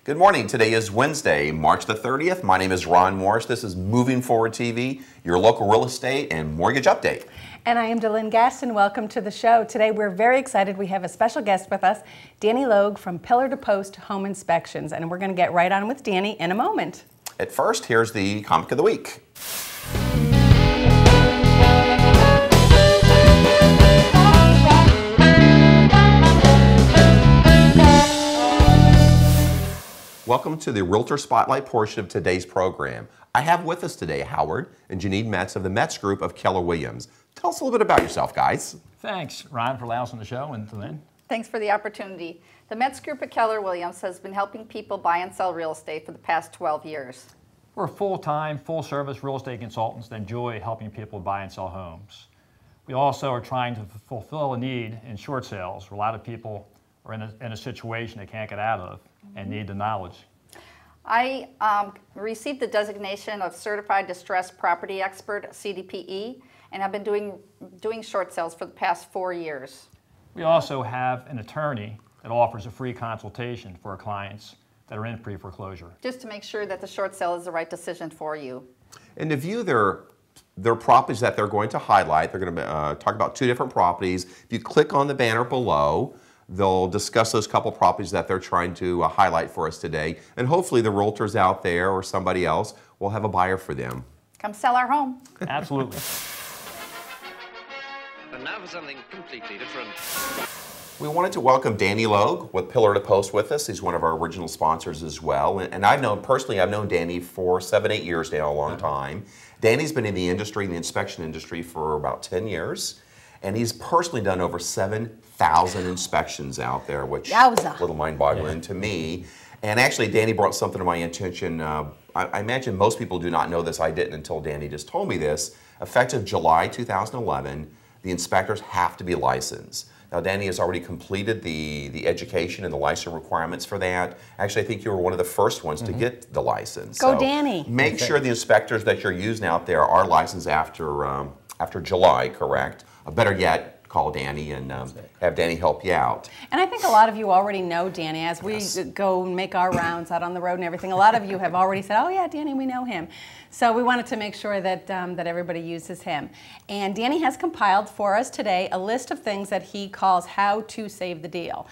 Good morning. Today is Wednesday, March the 30th. My name is Ron Morris. This is Moving Forward TV, your local real estate and mortgage update. And I am Delynn Gaston. Welcome to the show. Today we're very excited. We have a special guest with us, Danny Logue from Pillar to Post Home Inspections. And we're going to get right on with Danny in a moment. At first, here's the comic of the week. Welcome to the Realtor Spotlight portion of today's program. I have with us today Howard and Janine Metz of the Metz Group of Keller Williams. Tell us a little bit about yourself, guys. Thanks, Ron, for allowing us on the show, and Lynn. Thanks for the opportunity. The Metz Group at Keller Williams has been helping people buy and sell real estate for the past 12 years. We're full-time, full-service real estate consultants that enjoy helping people buy and sell homes. We also are trying to fulfill a need in short sales where a lot of people are in a situation they can't get out of and need the knowledge. I received the designation of Certified Distressed Property Expert, CDPE, and have been doing short sales for the past 4 years. We also have an attorney that offers a free consultation for our clients that are in pre-foreclosure. Just to make sure that the short sale is the right decision for you. And to view their properties that they're going to highlight, they're going to talk about 2 different properties. If you click on the banner below, they'll discuss those couple properties that they're trying to highlight for us today. And hopefully the realtors out there or somebody else will have a buyer for them. Come sell our home. Absolutely. And now for something completely different. We wanted to welcome Danny Logue with Pillar to Post with us. He's one of our original sponsors as well. And I've known Danny for 7-8 years now, a long time. Danny's been in the industry, in the inspection industry, for about 10 years. And he's personally done over 7,000 inspections out there, which is a little mind-boggling to me. And actually, Danny brought something to my attention. I imagine most people do not know this. I didn't until Danny just told me this. Effective July 2011, the inspectors have to be licensed. Now, Danny has already completed the education and the license requirements for that. Actually, I think you were one of the first ones to get the license. Go, Danny. Make sure the inspectors that you're using out there are licensed after July, correct? Better yet, call Danny and have Danny help you out. And I think a lot of you already know Danny. As we go and make our rounds out on the road and everything, a lot of you have already said, oh yeah, Danny, we know him. So we wanted to make sure that, that everybody uses him. And Danny has compiled for us today a list of things that he calls how to save the deal,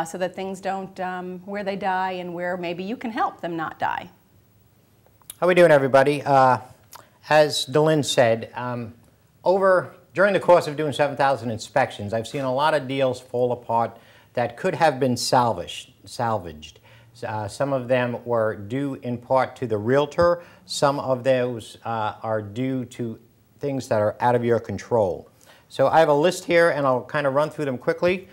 so that things don't, where they die and where maybe you can help them not die. How we doing, everybody? As Delynn said, during the course of doing 7,000 inspections, I've seen a lot of deals fall apart that could have been salvaged. Some of them were due in part to the realtor. Some of those are due to things that are out of your control. So I have a list here, and I'll kind of run through them quickly.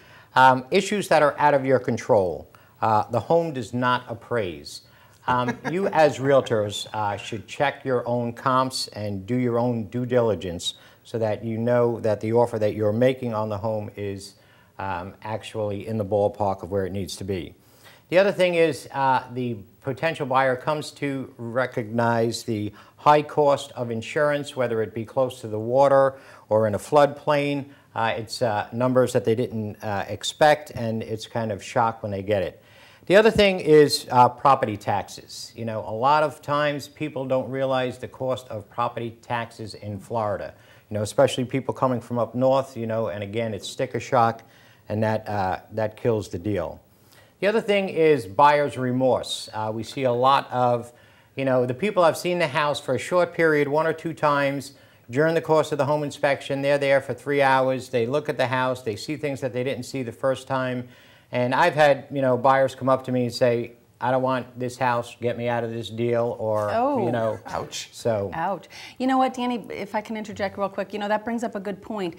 Issues that are out of your control. The home does not appraise. You as realtors should check your own comps and do your own due diligence so that you know that the offer that you're making on the home is actually in the ballpark of where it needs to be. The other thing is the potential buyer comes to recognize the high cost of insurance, whether it be close to the water or in a floodplain. It's numbers that they didn't expect, and it's kind of shock when they get it. The other thing is property taxes. You know, a lot of times people don't realize the cost of property taxes in Florida. You know, especially people coming from up north, you know, and again, it's sticker shock, and that kills the deal. The other thing is buyer's remorse. We see a lot of, you know, the people have seen the house for a short period, 1 or 2 times during the course of the home inspection. They're there for 3 hours. They look at the house. They see things that they didn't see the first time. And I've had, you know, buyers come up to me and say, I don't want this house, get me out of this deal, or, you know. Ouch. So. Ouch. You know what, Danny, if I can interject real quick, you know, that brings up a good point.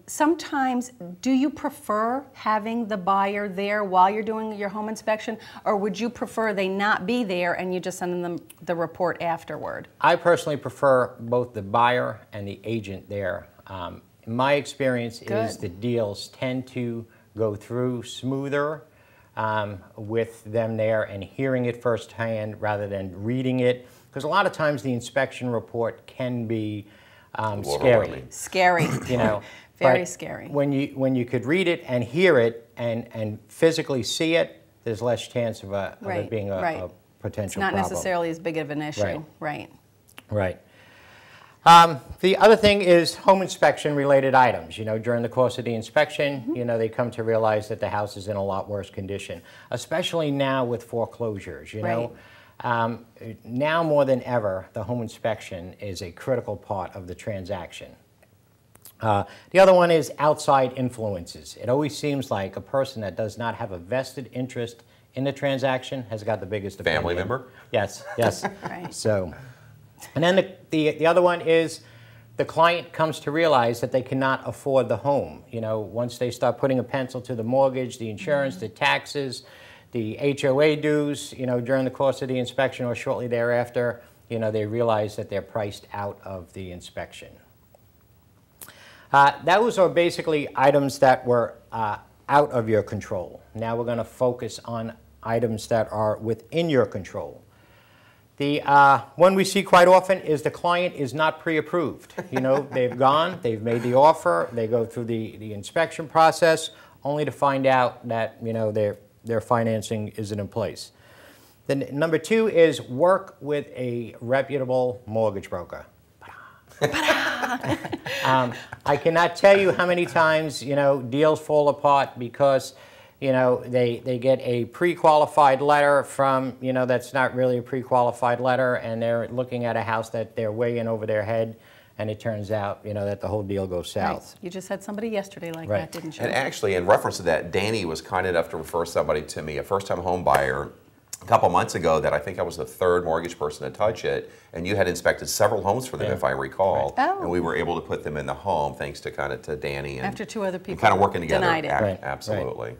Sometimes, do you prefer having the buyer there while you're doing your home inspection, or would you prefer they not be there and you just send them the report afterward? I personally prefer both the buyer and the agent there. My experience is the deals tend to go through smoother with them there and hearing it firsthand rather than reading it, because a lot of times the inspection report can be scary. Scary. You know, very scary. When you could read it and hear it and physically see it, there's less chance of, of Right, it being right. a potential It's not problem. necessarily as big of an issue. Right. Right. Right. The other thing is home inspection related items. You know, during the course of the inspection, you know, they come to realize that the house is in a lot worse condition, especially now with foreclosures, you know. Now more than ever, the home inspection is a critical part of the transaction. The other one is outside influences. It always seems like a person that does not have a vested interest in the transaction has got the biggest opinion. Family member? Yes, yes. Right. So, and then the other one is the client comes to realize that they cannot afford the home. You know, once they start putting a pencil to the mortgage, the insurance, the taxes, the HOA dues, you know, during the course of the inspection or shortly thereafter, you know, they realize that they're priced out of the inspection. Those are basically items that were out of your control. Now we're going to focus on items that are within your control. The one we see quite often is the client is not pre-approved. You know, they've gone, they've made the offer, they go through the inspection process, only to find out that, you know, their financing isn't in place. Then number two is work with a reputable mortgage broker. I cannot tell you how many times, you know, deals fall apart because, you know, they get a pre-qualified letter from, you know, that's not really a pre-qualified letter, and they're looking at a house that they're way in over their head, and it turns out, you know, that the whole deal goes south. Right. You just had somebody yesterday like Right. that, didn't you? And actually, in reference to that, Danny was kind enough to refer somebody to me, a first-time home buyer, a couple months ago that I think I was the third mortgage person to touch it, and you had inspected several homes for them, if I recall, Right. Oh. and we were able to put them in the home thanks to kind of to Danny and After two other people kind of working together. denied it. Right. Absolutely.